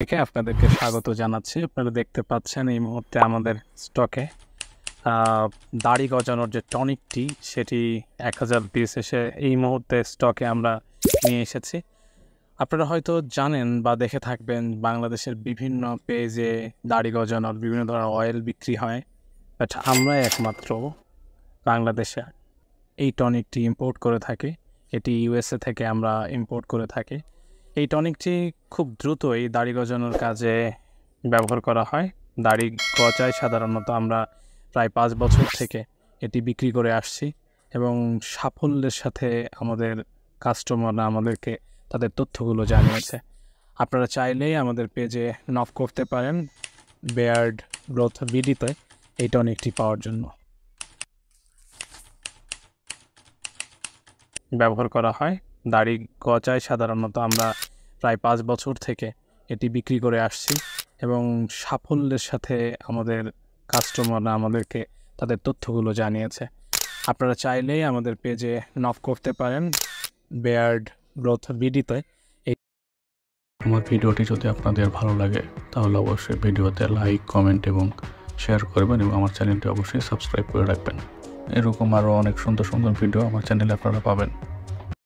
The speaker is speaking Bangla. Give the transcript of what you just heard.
থেকে আপনাদেরকে স্বাগত জানাচ্ছি। আপনারা দেখতে পাচ্ছেন এই মুহূর্তে আমাদের স্টকে দাড়ি গজানোর যে টনিকটি সেটি 1000 পিস এসে এই মুহূর্তে স্টকে আমরা নিয়ে এসেছি। আপনারা হয়তো জানেন বা দেখে থাকবেন বাংলাদেশের বিভিন্ন পেজে দাড়ি গজানোর বিভিন্ন ধরনের অয়েল বিক্রি হয়, বাট আমরা একমাত্র বাংলাদেশে এই টনিকটি ইম্পোর্ট করে থাকি। এটি ইউএসএ থেকে আমরা ইম্পোর্ট করে থাকি। এই টনিকটি খুব দ্রুতই দাড়ি গজানোর কাজে ব্যবহার করা হয়। দাড়ি গজায় সাধারণত আমরা প্রায় 5 বছর থেকে এটি বিক্রি করে আসছি এবং সাফল্যের সাথে আমাদের কাস্টমাররা আমাদেরকে তাদের তথ্যগুলো জানিয়েছে। আপনারা চাইলেই আমাদের পেজে নক করতে পারেন বেয়ার্ড গ্রোথ বিডিতে এই টনিকটি পাওয়ার জন্য। ব্যবহার করা হয়। দাড়ি গজায় সাধারণত আমরা প্রায় 5 বছর থেকে এটি বিক্রি করে আসছি এবং সাফল্যের সাথে আমাদের কাস্টমাররা আমাদেরকে তাদের তথ্যগুলো জানিয়েছে। আপনারা চাইলেই আমাদের পেজে নক করতে পারেন বেয়ার্ড গ্রোথ বিডিতে। আমার ভিডিওটি যদি আপনাদের ভালো লাগে তাহলে অবশ্যই ভিডিওতে লাইক, কমেন্ট এবং শেয়ার করবেন এবং আমার চ্যানেলটি অবশ্যই সাবস্ক্রাইব করে রাখবেন। এরকম আরও অনেক সুন্দর সুন্দর ভিডিও আমার চ্যানেলে আপনারা পাবেন।